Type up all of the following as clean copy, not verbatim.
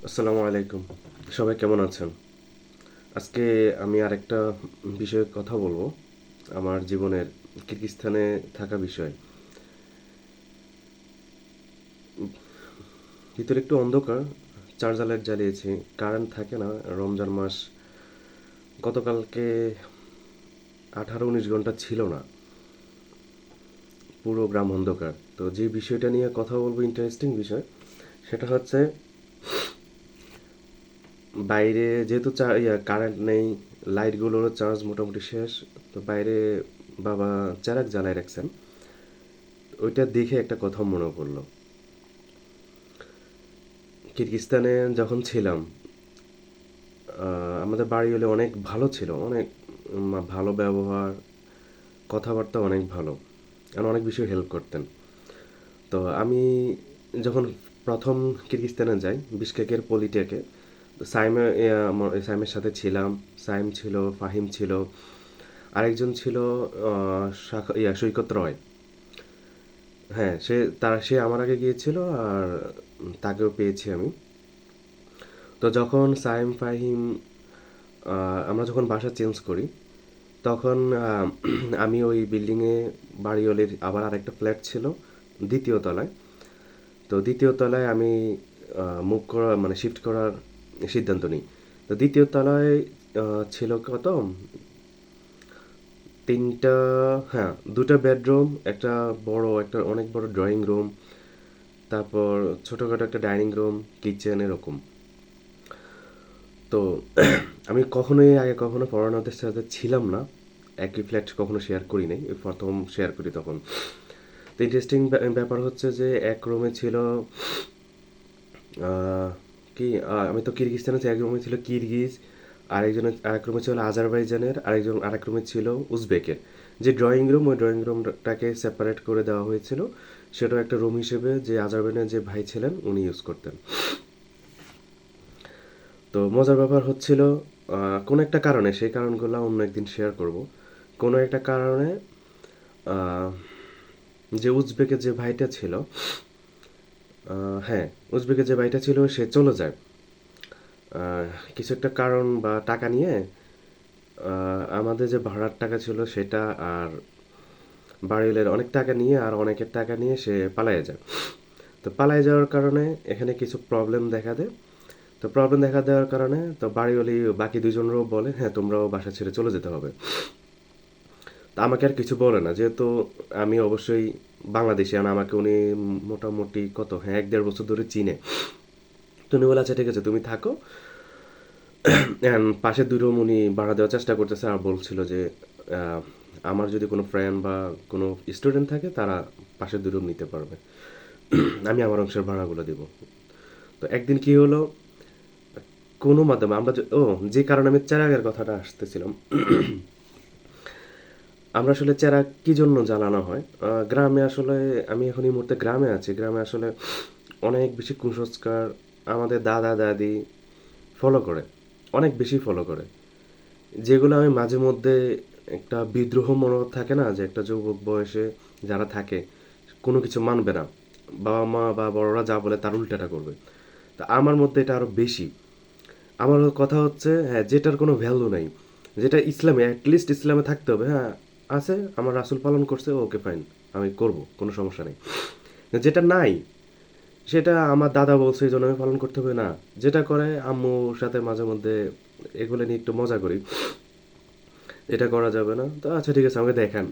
আসসালামু আলাইকুম। সবাই কেমন আছেন? আজকে আমি আরেকটা বিষয়ে কথা বলবো। আমার জীবনের কিরগিজস্তানে থাকা বিষয়। ভিতরে একটু অন্ধকার, চার্জার লাইট জ্বালিয়েছি, কারেন্ট থাকে না। রমজান মাস, গতকালকে 18-19 ঘন্টা ছিল না। পুরো গ্রাম অন্ধকার। তো যে বিষয়টা নিয়ে কথা বলবো, ইন্টারেস্টিং বিষয়, সেটা হচ্ছে বাইরে যেহেতু কারেন্ট নেই, লাইটগুলোরও চার্জ মোটামুটি শেষ। তো বাইরে বাবা চেরাগ জ্বালায় রাখছেন। ওইটা দেখে একটা কথা মনে পড়লো। কিরগিজস্তানে যখন ছিলাম, আমাদের বাড়ি হলে অনেক ভালো ছিল, অনেক ভালো ব্যবহার, কথাবার্তা অনেক ভালো, আর অনেক বিষয়ে হেল্প করতেন। তো আমি যখন প্রথম কিরগিজস্তানে যাই, বিশকেকের পলিটেকে, সাইমের সাথে ছিলাম। সাইম ছিল, ফাহিম ছিল, আরেকজন ছিল সৈকত রয়। হ্যাঁ, সে আমার আগে গিয়েছিল, আর তাকেও পেয়েছি আমি। তো যখন সাইম, ফাহিম, আমরা যখন বাসা চেঞ্জ করি, তখন আমি ওই বিল্ডিংয়ে, বাড়িওয়ালির আবার আরেকটা ফ্ল্যাট ছিল দ্বিতীয় তলায়। তো দ্বিতীয় তলায় আমি মুভ করা মানে শিফট করার সিদ্ধান্ত নিই। তো দ্বিতীয় তলায় ছিল কত, তিনটা, হ্যাঁ, দুটো বেডরুম, একটা অনেক বড় ড্রয়িং রুম, তারপর ছোটোখাটো একটা ডাইনিং রুম, কিচেন, এরকম। তো আগে কখনো ফরেনারদের সাথে ছিলাম না, একই ফ্ল্যাট কখনো শেয়ার করি নাই, এই প্রথম শেয়ার করি তখন। তো ইন্টারেস্টিং ব্যাপার হচ্ছে যে এক রুমে ছিল আহ, আমি তো কিরগিজস্তানে আছি, এক রুমে ছিল কিরগিজ, আরেক রুমে ছিল আজারবাইজানের, আরেক রুমে ছিল উজবেকের। যে ড্রয়িং রুম, ওই ড্রয়িং রুমটাকে সেপারেট করে দেওয়া হয়েছিল, সেটাও একটা রুম হিসেবে যে আজারবাইজানের যে ভাই ছিলেন উনি ইউজ করতেন। তো মজার ব্যাপার হচ্ছিল, কোনো একটা কারণে, সেই কারণগুলো অন্য একদিন শেয়ার করব। কোনো একটা কারণে আহ, যে উজবেকের যে ভাইটা ছিল, হ্যাঁ, উজবেকের যে ভাইটা ছিল সে চলে যায়। আহ, কিছু একটা কারণ বা টাকা নিয়ে, আমাদের যে ভাড়ার টাকা ছিল সেটা, আর বাড়িওয়ালের অনেক টাকা নিয়ে, আর অনেকের টাকা নিয়ে সে পালিয়ে যায়। তো পালিয়ে যাওয়ার কারণে এখানে কিছু প্রবলেম দেখা দেয়। তো প্রবলেম দেখা দেওয়ার কারণে তো বাড়িওয়ালি বাকি দুজনেরও বলে, হ্যাঁ, তোমরাও বাসা ছেড়ে চলে যেতে হবে। তা আমাকে আর কিছু বলে না, যেহেতু আমি অবশ্যই বাংলাদেশি, আর আমাকে উনি মোটামুটি কত, হ্যাঁ, 1-1.5 বছর ধরে চিনে। তো উনি বলে, আচ্ছা ঠিক আছে, তুমি থাকো। পাশের দুই রুম উনি ভাড়া দেওয়ার চেষ্টা করতেছে, আর বলছিল যে আহ, আমার যদি কোনো ফ্রেন্ড বা কোনো স্টুডেন্ট থাকে, তারা পাশের দুই রুম নিতে পারবে, আমি আমার অংশের ভাড়াগুলো দিব। তো একদিন কি হলো, কোনো মাধ্যমে যে কারণে আমি চেরাগের কথাটা আসতেছিলাম, আমরা আসলে চেরাগ কি জন্য জ্বালানো হয়, গ্রামে আসলে, আমি এখন এই মুহূর্তে গ্রামে আছি, গ্রামে আসলে অনেক বেশি কুসংস্কার আমাদের দাদা দাদি ফলো করে, অনেক বেশি ফলো করে, যেগুলো আমি মাঝে মধ্যে, একটা বিদ্রোহ মনোভাব থাকে না, যে একটা যুবক বয়সে যারা থাকে, কোনো কিছু মানবে না, বাবা মা বা বড়রা যা বলে তার উল্টাটা করবে। তা আমার মধ্যে এটা আরো বেশি। আমার কথা হচ্ছে, হ্যাঁ, যেটার কোনো ভ্যালু নাই, যেটা ইসলামে, অ্যাটলিস্ট ইসলামে থাকতে হবে, হ্যাঁ, আছে, আমার রাসূল পালন করছে, ওকে ফাইন, আমি করব, কোনো সমস্যা নেই। যেটা নাই, সেটা আমার দাদা বলছে এই জন্য আমি পালন করতে হবে না। যেটা করে আম্মুর সাথে মাঝে মধ্যে এগুলো নিয়ে একটু মজা করি, এটা করা যাবে না, তো আচ্ছা ঠিক আছে, আমাকে দেখান।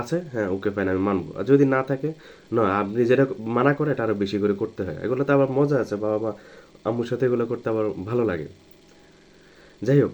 আছে, হ্যাঁ, ওকে ফাইন, আমি মানবো। আর যদি না থাকে, না, আপনি যেটা মানা করে এটা আরো বেশি করে করতে হয়, এগুলোতে আবার মজা আছে, বাবা মা আম্মুর সাথে এগুলো করতে আবার ভালো লাগে। যাই হোক,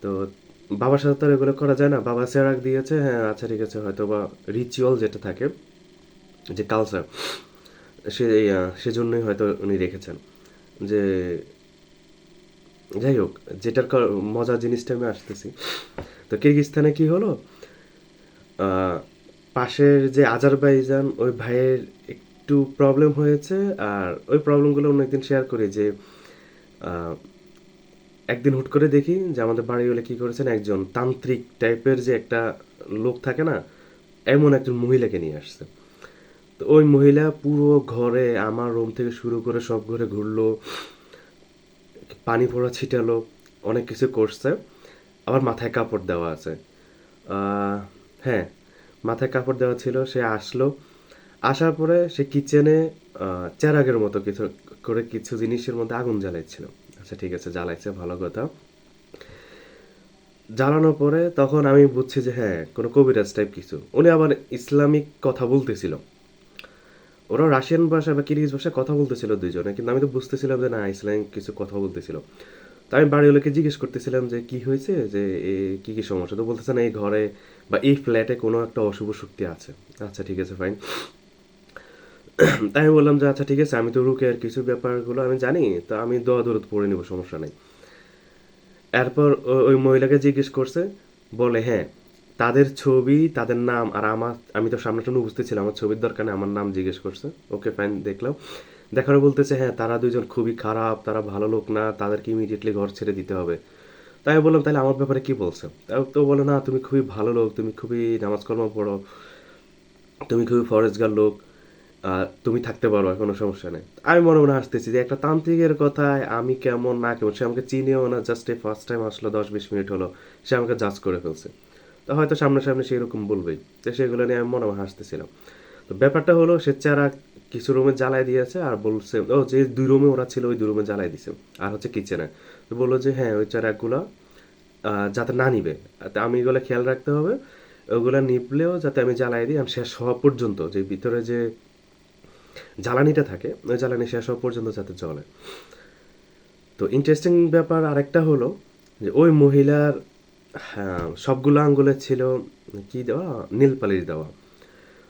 তো বাবার সাথে তো আর এগুলো করা যায় না, বাবা সেরাক দিয়েছে, হ্যাঁ, আচ্ছা ঠিক আছে, হয়তো বা রিচুয়াল যেটা থাকে, যে কালচার, সেজন্যই হয়তো উনি রেখেছেন, যে যাই হোক, মজার জিনিসটা আমি আসতেছি। তো কিরগিজস্তানে কি হলো, আহ, পাশের যে আজারবাইজান ওই ভাইয়ের একটু প্রবলেম হয়েছে, আর ওই প্রবলেমগুলো অন্য একদিন শেয়ার করি, যে আহ, একদিন হুট করে দেখি যে আমাদের বাড়ি হলে কি করেছেন, একজন তান্ত্রিক টাইপের যে একটা লোক থাকে না, এমন একজন মহিলাকে নিয়ে আসছে। তো ওই মহিলা পুরো ঘরে, আমার রুম থেকে শুরু করে সব ঘরে ঘুরলো, পানি ফোঁড়া ছিটালো, অনেক কিছু করছে, আবার মাথায় কাপড় দেওয়া আছে। আহ, হ্যাঁ, মাথায় কাপড় দেওয়া ছিল। সে আসলো, আসার পরে সে কিচেনে চেরাগের মতো কিছু করে কিছু জিনিসের মধ্যে আগুন জ্বালাইছিল। আচ্ছা ঠিক আছে, জ্বালাইছে, ভালো কথা। জ্বালানোর পরে তখন আমি বুঝছি যে হ্যাঁ, কোনো কবিরাজ টাইপ কিছু। উনি আবার ইসলামিক কথা বলতেছিল। ওরা রাশিয়ান ভাষা বা কিরগিজ ভাষায় কথা বলতেছিল দুইজনে, কিন্তু আমি তো বুঝতেছিলাম যে না, ইসলামিক কিছু কথা বলতেছিল। তো আমি বাড়িওয়ালাকে জিজ্ঞেস করতেছিলাম যে কি হয়েছে, যে কি কি সমস্যা। তো বলতেছে না, এই ঘরে বা এই ফ্ল্যাটে কোনো একটা অশুভ শক্তি আছে। আচ্ছা ঠিক আছে, ফাইন। তাই আমি বললাম যে আচ্ছা ঠিক আছে, আমি তো রুকের কিছু ব্যাপারগুলো আমি জানি, তো আমি দোয়া দরুদ পড়ে নিব, সমস্যা নেই। এরপর ওই মহিলাকে জিজ্ঞেস করছে, বলে হ্যাঁ, তাদের ছবি, তাদের নাম, আর আমি তো সামনাসামনি বুঝতেছিলাম আমার ছবির দরকার নেই, আমার নাম জিজ্ঞেস করছে। ওকে ফাইন, দেখলাম। দেখার বলতেছে হ্যাঁ, তারা দুইজন খুবই খারাপ, তারা ভালো লোক না, তাদেরকে ইমিডিয়েটলি ঘর ছেড়ে দিতে হবে। তাই আমি বললাম তাহলে আমার ব্যাপারে কি বলছে। তো বলে না, তুমি খুবই ভালো লোক, তুমি খুবই নামাজ কর্ম পড়ো, তুমি খুবই ফরেজগার লোক, তুমি থাকতে পারো, কোনো সমস্যা নেই। আমি মনে মনে হাসতেছি যে একটা তান্ত্রিকের কথায় আমি কেমন না কেমন, সে আমাকে চিনেও না, জাস্ট এই ফার্স্ট টাইম আসলো, 10-20 মিনিট হলো, সে আমাকে জাজ করে ফেলছে। তো হয়তো সামনাসামনি সেরকম বলবেই, তো সেগুলো নিয়ে আমি মনে মনে হাসতেছিলাম। তো ব্যাপারটা হলো, সে চারা কিছু রুমে জ্বালাই দিয়েছে, আর বলছে ও যে 2 রুমে ওরা ছিল ওই 2 রুমে জ্বালাই দিছে, আর হচ্ছে কিচেনে। তো বললো যে হ্যাঁ, ওই চারাগুলা যাতে না নিবে, তা আমি এগুলো খেয়াল রাখতে হবে, ওগুলো নিবলেও যাতে আমি জ্বালাই দিই, আমি শেষ হওয়া পর্যন্ত, যে ভিতরে যে জ্বালানিটা থাকে ওই জ্বালানি শেষ হওয়া পর্যন্ত যাতে জ্বলে। তো ইন্টারেস্টিং ব্যাপার আরেকটা হলো যে ওই মহিলার, হ্যাঁ, সবগুলো আঙ্গুলে ছিল কি দেওয়া, নীল পালিশ দেওয়া।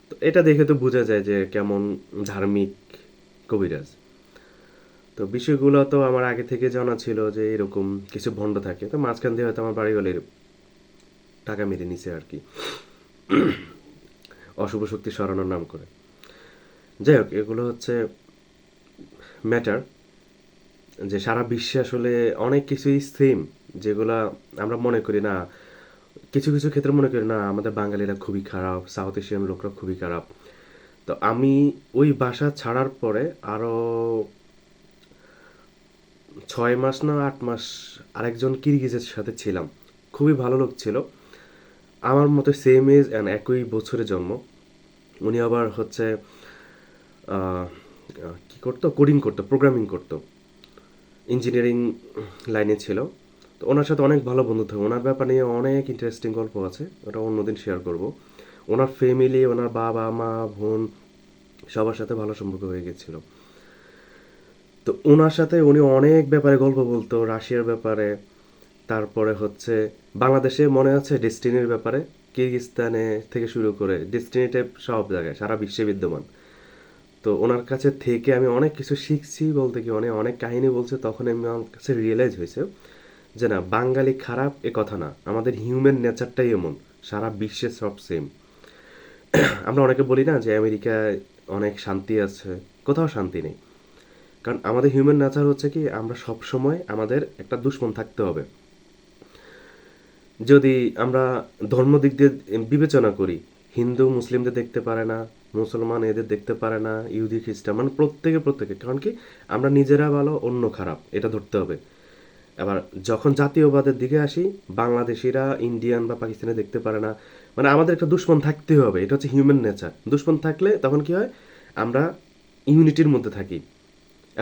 তো এটা দেখে তো বোঝা যায় যে কেমন ধার্মিক কবিরাজ। তো বিষয়গুলো তো আমার আগে থেকে জানা ছিল যে এরকম কিছু ভণ্ড থাকে, তো মাঝখান দিয়ে হয়তো আমার বাড়িওয়ালির টাকা মেরে নিছে আর কি, অশুভ শক্তি সরানোর নাম করে। যাই হোক, এগুলো হচ্ছে ম্যাটার, যে সারা বিশ্বে আসলে অনেক কিছুই সেম, যেগুলা আমরা মনে করি না, কিছু কিছু ক্ষেত্রে মনে করি না আমাদের বাঙালিরা খুবই খারাপ, সাউথ এশিয়ান লোকরা খুবই খারাপ। তো আমি ওই বাসা ছাড়ার পরে আরও 6 মাস না 8 মাস আরেকজন কিরগিজের সাথে ছিলাম, খুবই ভালো লোক ছিল, আমার মতো সেম এজ অ্যান্ড একই বছরে জন্ম। উনি আবার হচ্ছে আহ, কি করতো, কোডিং করতো, প্রোগ্রামিং করতো, ইঞ্জিনিয়ারিং লাইনে ছিল। তো ওনার সাথে অনেক ভালো বন্ধুত্ব, ওনার ব্যাপার নিয়ে অনেক ইন্টারেস্টিং গল্প আছে, ওটা অন্যদিন শেয়ার করব। ওনার ফ্যামিলি, ওনার বাবা মা বোন সবার সাথে ভালো সম্পর্ক হয়ে গেছিল। তো ওনার সাথে উনি অনেক ব্যাপারে গল্প বলতো, রাশিয়ার ব্যাপারে, তারপরে হচ্ছে বাংলাদেশে মনে আছে ডেস্টিনির ব্যাপারে, কিরগিস্তানে থেকে শুরু করে ডেস্টিনিতে সব জায়গায় সারা বিশ্বে বিদ্যমান। তো ওনার কাছে থেকে আমি অনেক কিছু শিখছি, বলতে কি অনেক অনেক কাহিনী বলছে, তখন আমি আমার কাছে রিয়েলাইজ হয়েছে যে না, বাঙালি খারাপ এ কথা না, আমাদের হিউম্যান নেচারটাই এমন, সারা বিশ্বে সব সেম। আমরা অনেকে বলি না যে আমেরিকায় অনেক শান্তি আছে, কোথাও শান্তি নেই। কারণ আমাদের হিউম্যান নেচার হচ্ছে কি, আমরা সব সময় আমাদের একটা দুশ্মন থাকতে হবে। যদি আমরা ধর্ম দিক দিয়ে বিবেচনা করি, হিন্দু মুসলিমদের দেখতে পারে না, মুসলমান এদের দেখতে পারে না, ইহুদি খ্রিস্টান, মানে প্রত্যেকে, কারণ কি আমরা নিজেরা ভালো, অন্য খারাপ, এটা ধরতে হবে। এবার যখন জাতীয়বাদের দিকে আসি, বাংলাদেশিরা ইন্ডিয়ান বা পাকিস্তানি দেখতে পারে না, মানে আমাদের একটা দুশ্মন থাকতেই হবে, এটা হচ্ছে হিউম্যান নেচার। দুশ্মন থাকলে তখন কি হয়, আমরা ইউনিটির মধ্যে থাকি।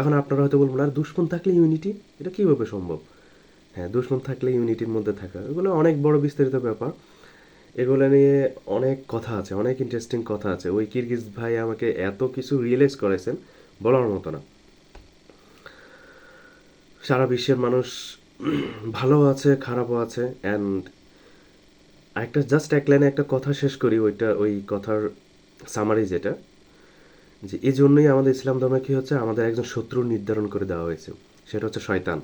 এখন আপনারা হয়তো বলবেন আর দুশ্মন থাকলে ইউনিটি, এটা কীভাবে সম্ভব? হ্যাঁ, দুশ্মন থাকলে ইউনিটির মধ্যে থাকা, এগুলো অনেক বড় বিস্তারিত ব্যাপার, এগুলো নিয়ে অনেক কথা আছে, অনেক ইন্টারেস্টিং কথা আছে। ওই কিরগিজ ভাই আমাকে এত কিছু রিয়েলাইজ করেছেন, বলার মতো না। সারা বিশ্বের মানুষ ভালো আছে, খারাপও আছে। অ্যান্ড একটা জাস্ট এক লাইনে একটা কথা শেষ করি, ওই কথার সামারি যেটা, যে এই জন্যই আমাদের ইসলাম ধর্মে কি হচ্ছে, আমাদের একজন শত্রু নির্ধারণ করে দেওয়া হয়েছে, সেটা হচ্ছে শয়তান।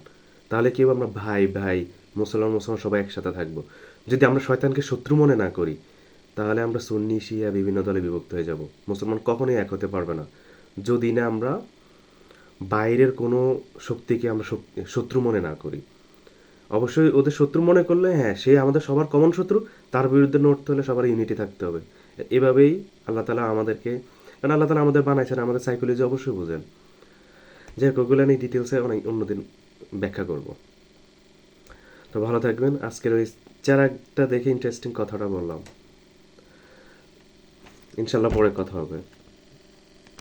তাহলে কি হবে, আমরা ভাই ভাই, মুসলমান সবাই একসাথে থাকবো। যদি আমরা শয়তানকে শত্রু মনে না করি, তাহলে আমরা সুন্নি শিয়া বিভিন্ন দলে বিভক্ত হয়ে যাব, মুসলমান কখনোই এক হতে পারবে না, যদি না আমরা বাইরের কোনো শক্তিকে আমরা শত্রু মনে না করি। অবশ্যই ওদের শত্রু মনে করলে হ্যাঁ, সে আমাদের সবার কমন শত্রু, তার বিরুদ্ধে লড়তে হলে সবার ইউনিটি থাকতে হবে। এভাবেই আল্লাহ তালা আমাদেরকে, কারণ আল্লাহ তালা আমাদের বানাইছেন, আমাদের সাইকোলজি অবশ্যই বোঝেন। যাই হোক ওগুলো নিয়ে ডিটেলসে অনেক অন্যদিন ব্যাখ্যা করব। তো ভালো থাকবেন। আজকের ওই চেরাগটা দেখে ইন্টারেস্টিং কথাটা বললাম। ইনশাল্লাহ পরে কথা হবে।